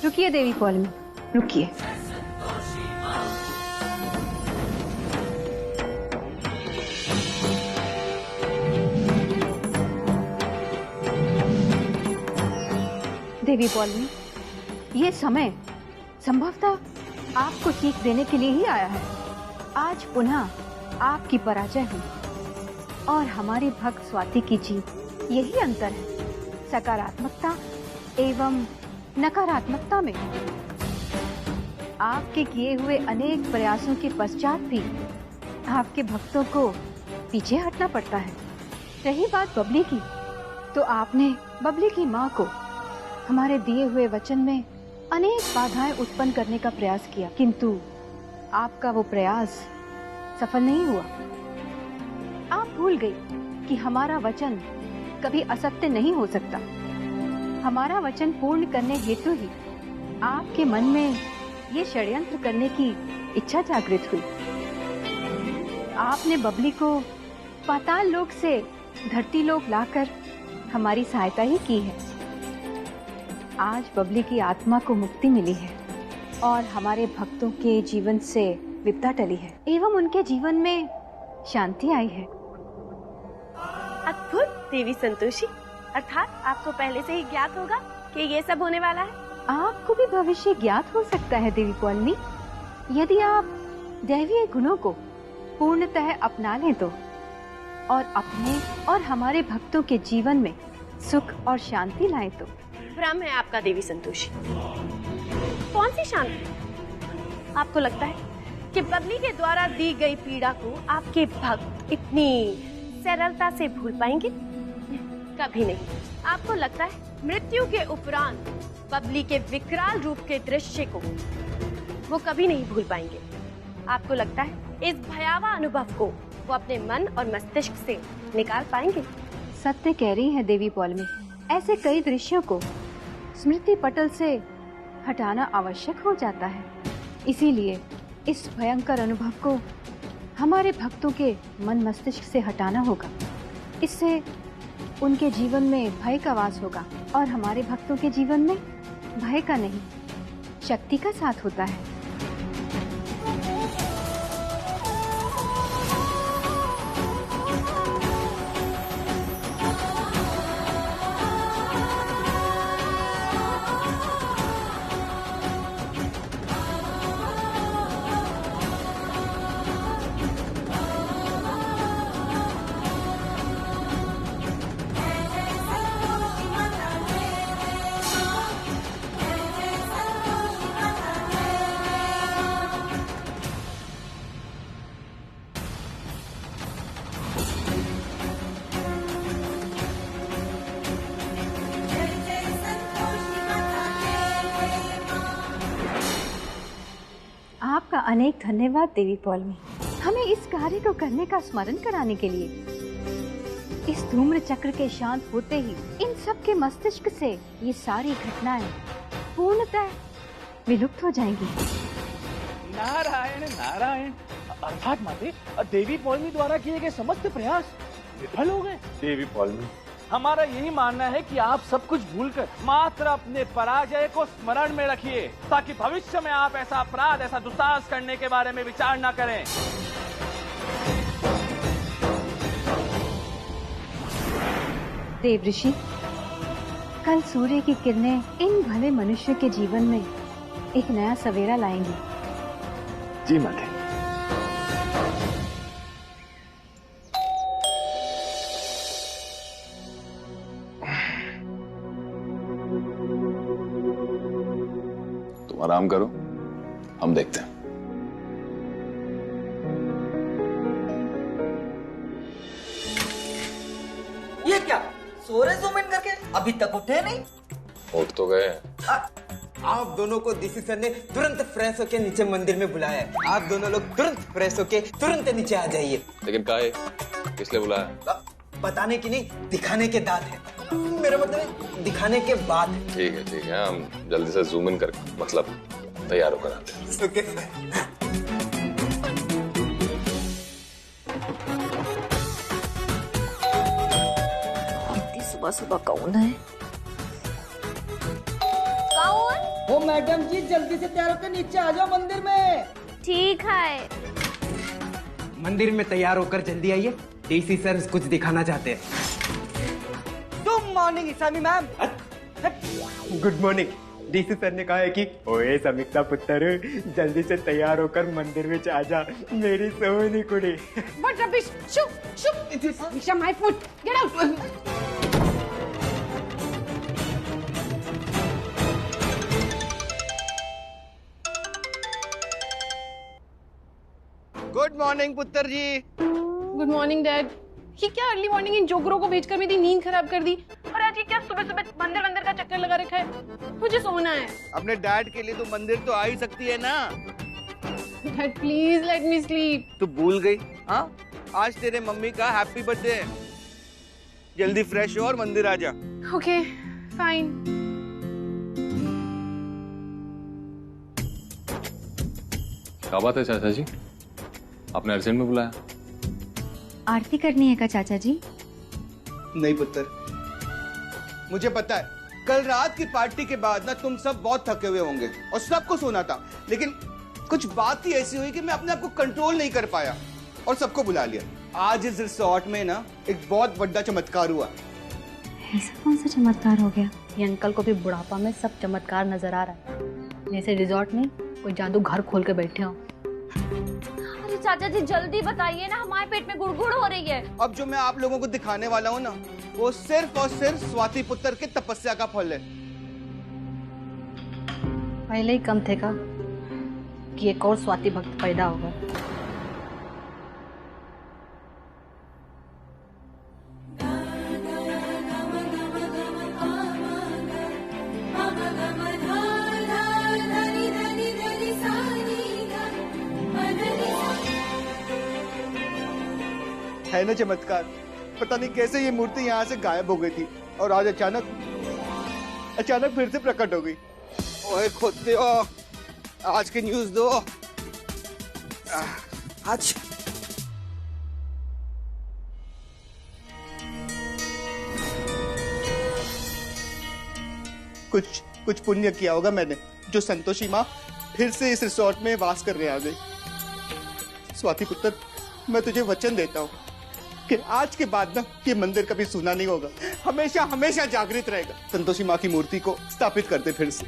रुकिए देवी पौलमी, रुकिए। देवी पौलमी, ये समय संभवतः आपको सीख देने के लिए ही आया है। आज पुनः आपकी पराजय हुई और हमारी भक्त स्वाति की जीत। यही अंतर है सकारात्मकता एवं नकारात्मकता में। आपके किए हुए अनेक प्रयासों के पश्चात भी आपके भक्तों को पीछे हटना पड़ता है। रही बात बबली की, तो आपने बबली की माँ को हमारे दिए हुए वचन में अनेक बाधाएं उत्पन्न करने का प्रयास किया, किंतु आपका वो प्रयास सफल नहीं हुआ। आप भूल गई कि हमारा वचन कभी असत्य नहीं हो सकता। हमारा वचन पूर्ण करने हेतु ही आपके मन में ये षड्यंत्र करने की इच्छा जागृत हुई। आपने बबली को पाताल लोक से धरती लोक लाकर हमारी सहायता ही की है। आज बबली की आत्मा को मुक्ति मिली है और हमारे भक्तों के जीवन से विपदा टली है एवं उनके जीवन में शांति आई है। अद्भुत देवी संतोषी, अर्थात आपको पहले से ही ज्ञात होगा कि ये सब होने वाला है। आपको भी भविष्य ज्ञात हो सकता है देवी पौलमी, यदि आप दैवीय गुणों को पूर्णतः अपना लें तो, और अपने और हमारे भक्तों के जीवन में सुख और शांति लाएं तो। भ्रम है आपका देवी संतोषी। कौन सी शांति? आपको लगता है कि बबली के द्वारा दी गई पीड़ा को आपके भक्त इतनी सरलता से भूल पाएंगे? कभी नहीं। आपको लगता है मृत्यु के उपरांत बबली के विकराल रूप के दृश्य को वो कभी नहीं भूल पाएंगे? आपको लगता है इस भयावह अनुभव को वो अपने मन और मस्तिष्क से निकाल पाएंगे? सत्य कह रही है देवी पौलमी, ऐसे कई दृश्यों को स्मृति पटल से हटाना आवश्यक हो जाता है। इसीलिए इस भयंकर अनुभव को हमारे भक्तों के मन मस्तिष्क से हटाना होगा। इससे उनके जीवन में भय का वास होगा और हमारे भक्तों के जीवन में भय का नहीं, शक्ति का साथ होता है। आपका अनेक धन्यवाद देवी पौलमी, हमें इस कार्य को करने का स्मरण कराने के लिए। इस धूम्र चक्र के शांत होते ही इन सब के मस्तिष्क से ये सारी घटनाएं पूर्णतः विलुप्त हो जाएंगी। नारायण नारायण। अर्थात माते, देवी पौलमी द्वारा किए गए समस्त प्रयास विफल हो गए। देवी पौलमी, हमारा यही मानना है कि आप सब कुछ भूलकर मात्र अपने पराजय को स्मरण में रखिए, ताकि भविष्य में आप ऐसा अपराध, ऐसा दुस्साहस करने के बारे में विचार न करें। देव ऋषि, कल सूर्य की किरणें इन भले मनुष्य के जीवन में एक नया सवेरा लाएंगी। जी माते। आराम करो, हम देखते हैं। ये क्या सो रहे ज़ूम इन करके? अभी तक उठे नहीं? उठ तो गए। आप दोनों को डीसी सर ने तुरंत फ्रेश होके नीचे मंदिर में बुलाया है। आप दोनों लोग तुरंत फ्रेश होके तुरंत नीचे आ जाइए। लेकिन काहे? किस लिए बुलाया? बताने की नहीं, दिखाने के दांत है। मेरा मतलब दिखाने के बाद। ठीक है, हम जल्दी से जूम इन करके मतलब तैयार होकर आते हैं। ओके। इतनी सुबह सुबह कौन है? कौन? ओ ओ मैडम जी जल्दी से तैयार होकर नीचे आ जाओ मंदिर में। ठीक है। मंदिर में तैयार होकर जल्दी आइए, डीसी सर कुछ दिखाना चाहते हैं। Good morning Isami ma'am. Good morning. DC sir ने कहा है कि ओए समीक्षा पुत्र जल्दी से तैयार होकर मंदिर में आ जा, मेरी सोनी कुड़ी। What rubbish! Shoot! Shoot! Misha, my foot! Get out! Good morning पुत्र जी। Good morning dad. ये क्या अर्ली मॉर्निंग इन जोकरों को भेजकर मेरी नींद खराब कर दी। और आज ये क्या सुबह सुबह मंदिर का चक्कर लगा रखा है। मुझे सोना है। अपने डैड के लिए तो मंदिर तो आ ही सकती है ना। Dad please let me sleep. तू भूल गई? हाँ, आज तेरे मम्मी का हैप्पी बर्थडे है। जल्दी फ्रेश हो और मंदिर आ जा। Okay fine. क्या बात है चाचा जी, आपने अर्जेंट में बुलाया? आरती करनी है क्या चाचा जी? नहीं पुत्र, मुझे पता है कल रात की पार्टी के बाद ना तुम सब बहुत थके हुए होंगे और सबको सोना था, लेकिन कुछ बात ही ऐसी हुई कि मैं अपने आप को कंट्रोल नहीं कर पाया और सबको बुला लिया। आज इस रिसोर्ट में ना एक बहुत बड़ा चमत्कार हुआ। ऐसा कौन सा चमत्कार हो गया? ये अंकल को भी बुढ़ापा में सब चमत्कार नजर आ रहा है, जैसे रिजॉर्ट में कोई जादू घर खोल के बैठे हो। अरे चाचा जी जल्दी बताइए ना, हमारे पेट में गुड़गुड़ हो रही है। अब जो मैं आप लोगों को दिखाने वाला हूँ ना, वो सिर्फ और सिर्फ स्वाति पुत्र के तपस्या का फल है। पहले ही कम थे का कि एक और स्वाति भक्त पैदा होगा। है ना चमत्कार। पता नहीं कैसे ये मूर्ति यहाँ से गायब हो गई थी और आज अचानक फिर से प्रकट हो गई। ओए खोते हो, आज की न्यूज़ दो। आज कुछ पुण्य किया होगा मैंने, जो संतोषी माँ फिर से इस रिसोर्ट में वास करने आ गई। स्वाति पुत्र, मैं तुझे वचन देता हूँ कि आज के बाद ना ये मंदिर कभी सूना नहीं होगा, हमेशा हमेशा जागृत रहेगा। संतोषी माँ की मूर्ति को स्थापित करते फिर से।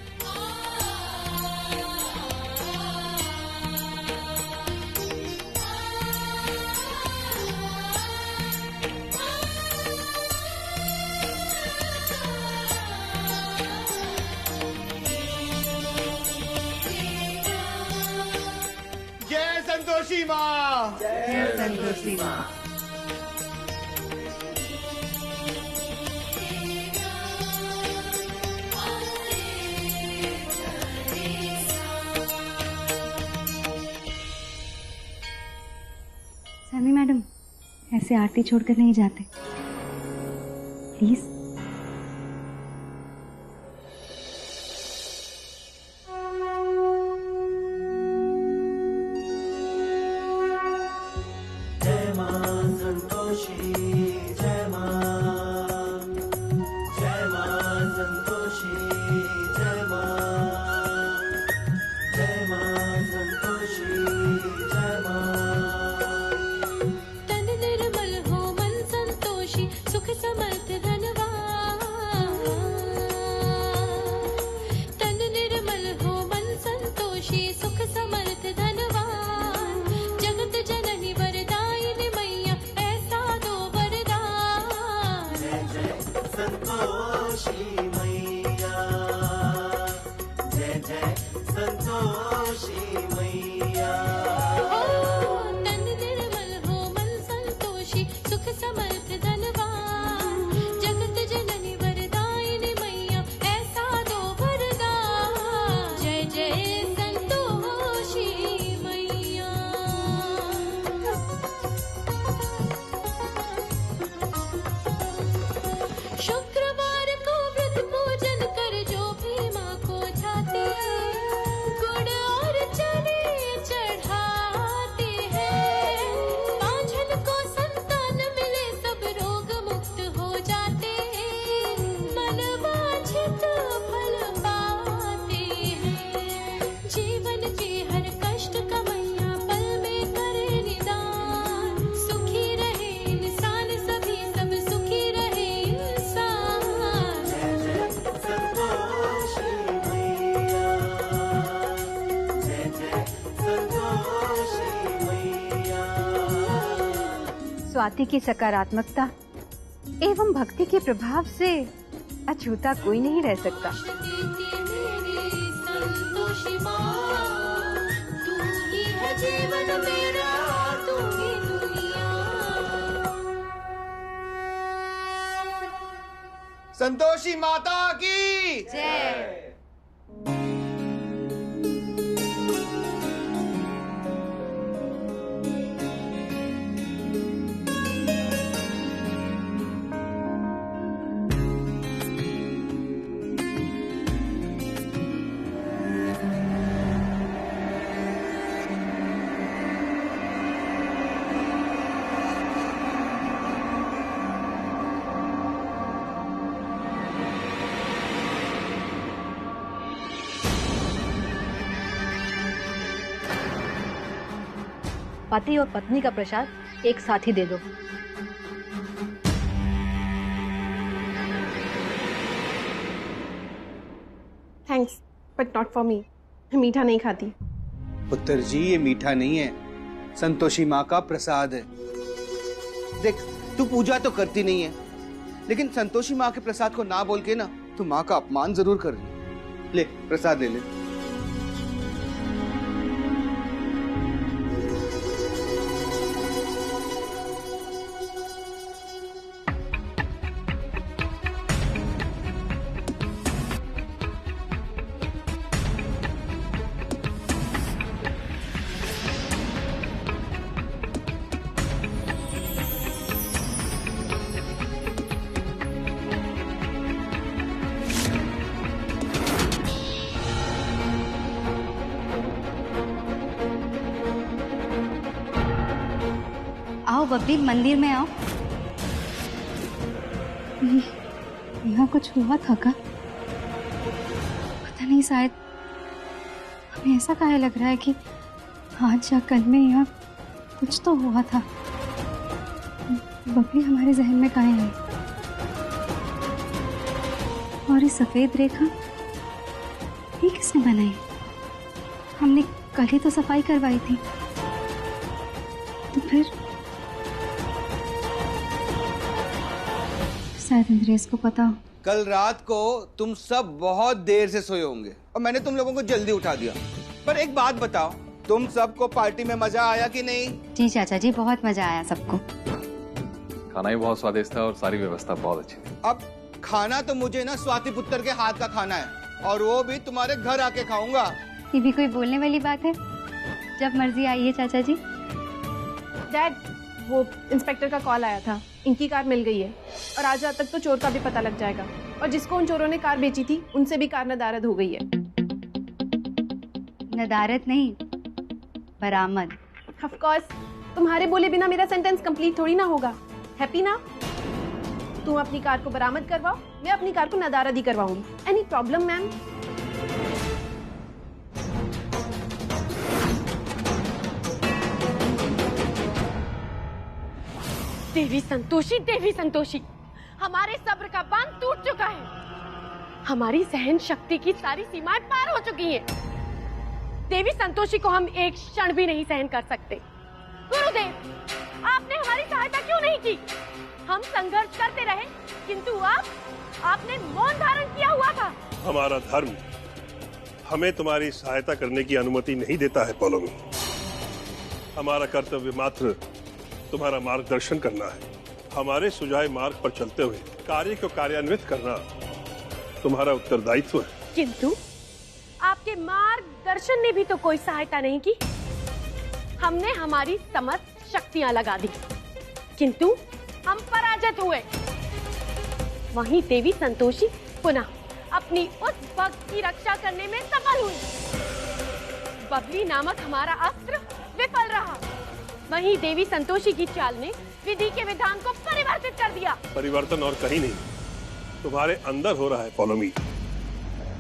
जय संतोषी माँ। जय संतोषी माँ। समी मैडम, ऐसे आरती छोड़कर नहीं जाते प्लीज। गुड़ और स्वाति की सकारात्मकता एवं भक्ति के प्रभाव से अछूता कोई नहीं रह सकता। संतोषी माता की जय। पति और पत्नी का प्रसाद एक साथ ही दे दो। Thanks but not for me. मैं मीठा नहीं खाती। पुत्र जी, ये मीठा नहीं है, संतोषी माँ का प्रसाद है। देख, तू पूजा तो करती नहीं है, लेकिन संतोषी माँ के प्रसाद को ना बोल के ना तू माँ का अपमान जरूर कर रही है। ले प्रसाद ले ले। आओ बबली, मंदिर में आओ। यहाँ कुछ हुआ था क्या? पता नहीं, शायद हमें ऐसा काहे लग रहा है कि आज या कल में यहाँ कुछ तो हुआ था। बबली हमारे जहन में काहे है? और ये सफेद रेखा ये किसने बनाई? हमने कल ही तो सफाई करवाई थी, तो फिर शायद अंग्रेज को पता हो। कल रात को तुम सब बहुत देर से सोए होंगे और मैंने तुम लोगों को जल्दी उठा दिया। पर एक बात बताओ, तुम सबको पार्टी में मजा आया कि नहीं? जी चाचा जी, बहुत मजा आया सबको। खाना भी बहुत स्वादिष्ट था और सारी व्यवस्था बहुत अच्छी थी। अब खाना तो मुझे ना स्वाति पुत्र के हाथ का खाना है, और वो भी तुम्हारे घर आके खाऊंगा। ये भी कोई बोलने वाली बात है? जब मर्जी आइए चाचा जी। डैड, वो इंस्पेक्टर का कॉल आया था, इनकी कार मिल गई है और आज रात तक तो चोर का भी पता लग जाएगा। और जिसको उन चोरों ने कार बेची थी उनसे भी कार नदारद हो गई है। नदारद नहीं, बरामद। ऑफ कोर्स, तुम्हारे बोले बिना मेरा सेंटेंस कंप्लीट थोड़ी ना होगा। हैप्पी ना? तुम अपनी कार को बरामद करवाओ, मैं अपनी कार को नदारद ही करवाऊंगी। Any problem ma'am? Devi Santoshi, हमारे सब्र का बांध टूट चुका है। हमारी सहन शक्ति की सारी सीमाएं पार हो चुकी हैं। देवी संतोषी को हम एक क्षण भी नहीं सहन कर सकते। गुरुदेव, आपने हमारी सहायता क्यों नहीं की? हम संघर्ष करते रहे, किंतु आपने मौन धारण किया हुआ था। हमारा धर्म हमें तुम्हारी सहायता करने की अनुमति नहीं देता है पौलोमी। हमारा कर्तव्य मात्र तुम्हारा मार्गदर्शन करना है। हमारे सुझाए मार्ग पर चलते हुए कार्य को कार्यान्वित करना तुम्हारा उत्तरदायित्व है। किंतु आपके मार्गदर्शन ने भी तो कोई सहायता नहीं की। हमने हमारी समस्त शक्तियां लगा दी, किंतु हम पराजित हुए। वहीं देवी संतोषी पुनः अपनी उस भक्त की रक्षा करने में सफल हुई। बबली नामक हमारा अस्त्र विफल रहा। वहीं देवी संतोषी की चाल ने विधि के विधान को परिवर्तित कर दिया। परिवर्तन और कहीं नहीं, तुम्हारे अंदर हो रहा है पौलोमी।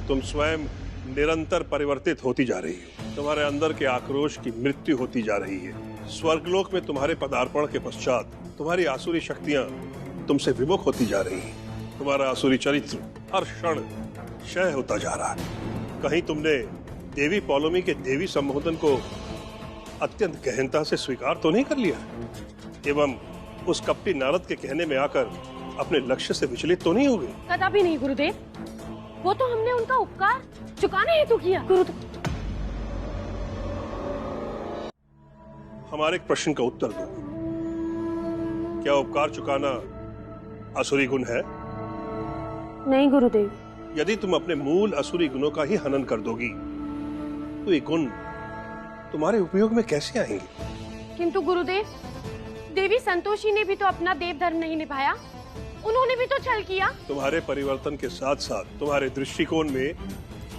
तुम स्वयं निरंतर परिवर्तित होती जा रही हो। तुम्हारे अंदर के आक्रोश की मृत्यु होती जा रही है। स्वर्गलोक में तुम्हारे पदार्पण के पश्चात तुम्हारी आसुरी शक्तियां तुमसे विमुख होती जा रही हैं। तुम्हारा आसुरी चरित्र हर क्षण क्षय होता जा रहा है। कहीं तुमने देवी पौलोमी के देवी संबोधन को अत्यंत गहनता से स्वीकार तो नहीं कर लिया, एवं उस कपटी नारद के कहने में आकर अपने लक्ष्य से विचलित तो नहीं हो गई? कदापि नहीं गुरुदेव, वो तो हमने उनका उपकार चुकाने हेतु किया। गुरुदेव, हमारे एक प्रश्न का उत्तर दो। क्या उपकार चुकाना असुरी गुण है? नहीं गुरुदेव। यदि तुम अपने मूल असुरी गुणों का ही हनन कर दोगी तो ये गुण तुम्हारे उपयोग में कैसे आएंगे? किंतु गुरुदेव, देवी संतोषी ने भी तो अपना देव धर्म नहीं निभाया, उन्होंने भी तो छल किया। तुम्हारे परिवर्तन के साथ साथ तुम्हारे दृष्टिकोण में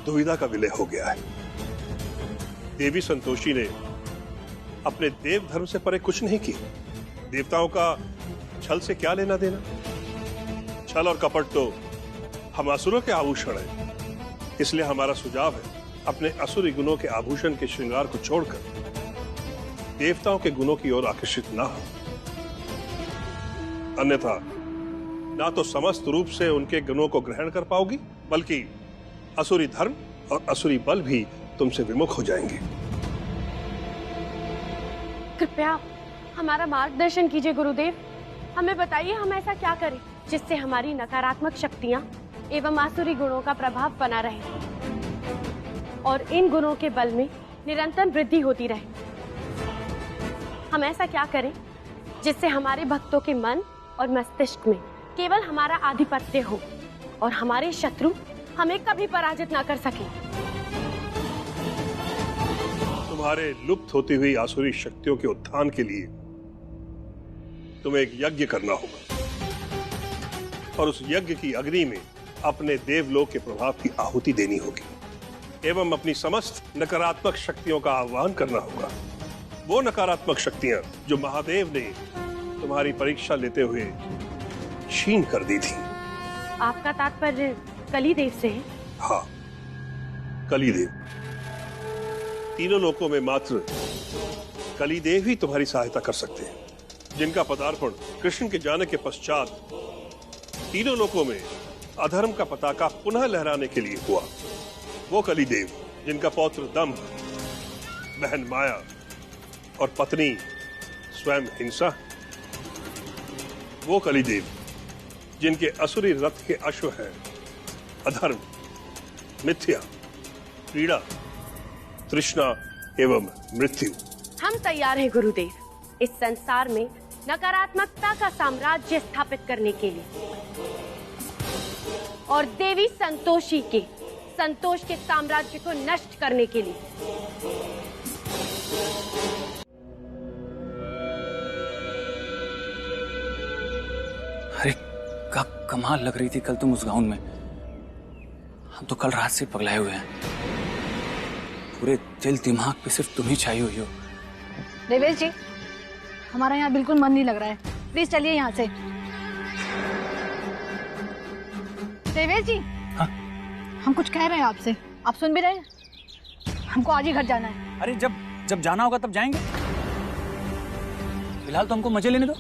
दुविधा का विलय हो गया है। देवी संतोषी ने अपने देव धर्म से परे कुछ नहीं किया। देवताओं का छल से क्या लेना देना? छल और कपट तो हम असुरों के आभूषण हैं। इसलिए हमारा सुझाव है, अपने असुरी गुणों के आभूषण के श्रृंगार को छोड़कर देवताओं के गुणों की ओर आकर्षित ना हो। अन्यथा ना तो समस्त रूप से उनके गुणों को ग्रहण कर पाओगी, बल्कि असुरी धर्म और असुरी बल भी तुमसे विमुख हो जाएंगे। कृपया हमारा मार्गदर्शन कीजिए गुरुदेव। हमें बताइए हम ऐसा क्या करें जिससे हमारी नकारात्मक शक्तियां एवं आसुरी गुणों का प्रभाव बना रहे और इन गुणों के बल में निरंतर वृद्धि होती रहे। हम ऐसा क्या करें जिससे हमारे भक्तों के मन और मस्तिष्क में केवल हमारा आधिपत्य हो और हमारे शत्रु हमें कभी पराजित ना कर सके। तुम्हारे लुप्त होती हुई आसुरी शक्तियों के उत्थान के लिए तुम्हें एक यज्ञ करना होगा और उस यज्ञ की अग्नि में अपने देवलोक के प्रभाव की आहुति देनी होगी एवं अपनी समस्त नकारात्मक शक्तियों का आह्वान करना होगा। वो नकारात्मक शक्तियां जो महादेव ने तुम्हारी परीक्षा लेते हुए क्षीण कर दी थी। आपका तात्पर्य कलिदेव से है? हाँ, कलिदेव। तीनों लोकों में मात्र कलिदेव ही तुम्हारी सहायता कर सकते हैं, जिनका पदार्पण कृष्ण के जाने के पश्चात तीनों लोकों में अधर्म का पताका पुनः लहराने के लिए हुआ। वो कलिदेव जिनका पौत्र दंभ, बहन माया और पत्नी स्वयं हिंसा। वो कलिदेव जिनके असुरी रथ के अश्व हैं अधर्म, मिथ्या, पीड़ा, तृष्णा एवं मृत्यु। हम तैयार हैं गुरुदेव, इस संसार में नकारात्मकता का साम्राज्य स्थापित करने के लिए और देवी संतोषी के संतोष के साम्राज्य को नष्ट करने के लिए। अरे क्या कमाल लग रही थी कल तुम उस गाउन में। हम तो कल रात से पगलाए हुए हैं। पूरे दिल दिमाग पे सिर्फ तुम ही छाई हुई हो। देवेश जी, हमारा यहाँ बिल्कुल मन नहीं लग रहा है, प्लीज चलिए यहाँ से। देवेश जी, हाँ? हम कुछ कह रहे हैं आपसे, आप सुन भी रहे हैं? हमको आज ही घर जाना है। अरे जब जाना होगा तब जाएंगे, फिलहाल तो हमको मजे लेने दो।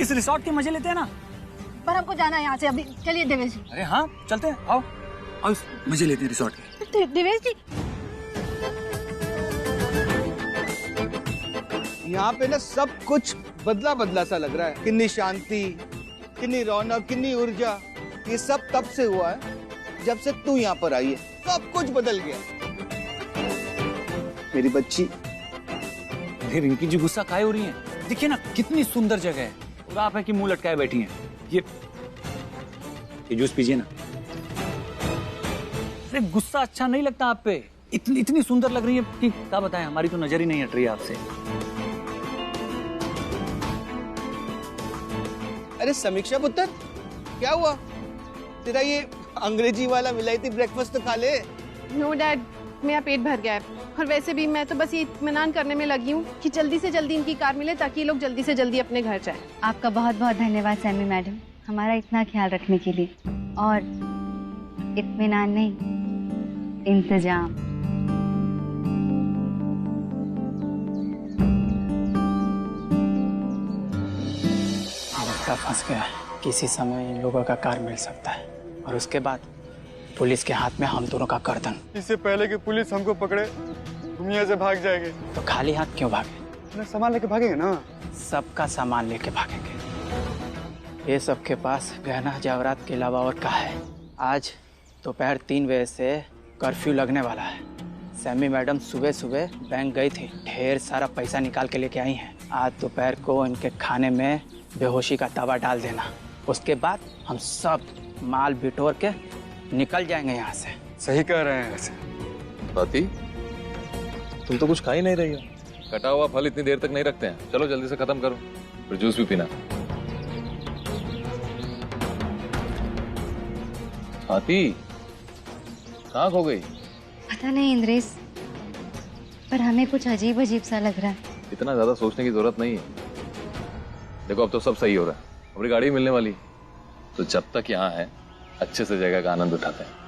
इस रिसोर्ट के मजे लेते हैं ना। पर हमको जाना है यहाँ से अभी, चलिए देवेश जी। अरे हाँ चलते हैं, आओ आओ मजे लेते हैं रिसोर्ट के। देवेश जी, यहाँ पे ना सब कुछ बदला बदला सा लग रहा है। कितनी शांति, कितनी रौनक, कितनी ऊर्जा। ये सब तब से हुआ है जब से तू यहाँ पर आई है। सब कुछ बदल गया। मेरी बच्ची। अरे रिंकी जी, गुस्सा काहे हो रही हैं? देखिए ना कितनी सुंदर जगह है और आप है कि मुंह लटकाए बैठी हैं। ये जूस पीजिए ना। अरे गुस्सा अच्छा नहीं लगता आप पे? इतनी सुंदर लग रही है कि क्या बताएं, हमारी तो नजर ही नहीं हट रही है आपसे। अरे समीक्षा पुत्र, क्या हुआ? तेरा ये अंग्रेजी वाला विलायती ब्रेकफास्ट तो खा ले। नो डैड, मेरा पेट भर गया है और वैसे भी मैं तो बस ये इत्मीनान करने में लगी हूँ कि जल्दी से जल्दी इनकी कार मिले ताकि ये लोग जल्दी से जल्दी अपने घर जाएं। आपका बहुत बहुत धन्यवाद सैमी मैडम, हमारा इतना ख्याल रखने के लिए। और इत्मीनान नहीं, इंतजाम। रास्ता फंस गया है। किसी समय इन लोगों का कार मिल सकता है और उसके बाद पुलिस के हाथ में हम दोनों का गर्दन। इससे पहले कि पुलिस हमको पकड़े हम यहाँ से भाग जाएंगे। तो खाली हाथ क्यों भागे? अपना सामान लेके भागेंगे ना? सबका सामान लेके भागेंगे। ये सबके पास गहना जवाहरात के अलावा और क्या है? आज दोपहर 3 बजे से कर्फ्यू लगने वाला है। सैमी मैडम सुबह सुबह बैंक गई थी, ढेर सारा पैसा निकाल के लेके आई हैं। आज दोपहर को इनके खाने में बेहोशी का दवा डाल देना, उसके बाद हम सब माल बिटोर के निकल जाएंगे यहाँ से। सही कह रहे हैं वैसे। स्वाति, तुम तो कुछ खा ही नहीं रही हो। कटा हुआ फल इतनी देर तक नहीं रखते हैं। चलो जल्दी से खत्म करो, फिर जूस भी पीना। स्वाति, कहाँ खो गई? पता नहीं इंद्रेश, पर हमें कुछ अजीब अजीब सा लग रहा है। इतना ज्यादा सोचने की जरूरत नहीं है। देखो अब तो सब सही हो रहा है, हमारी गाड़ी मिलने वाली, तो जब तक यहाँ है अच्छे से जगह का आनंद उठाते हैं।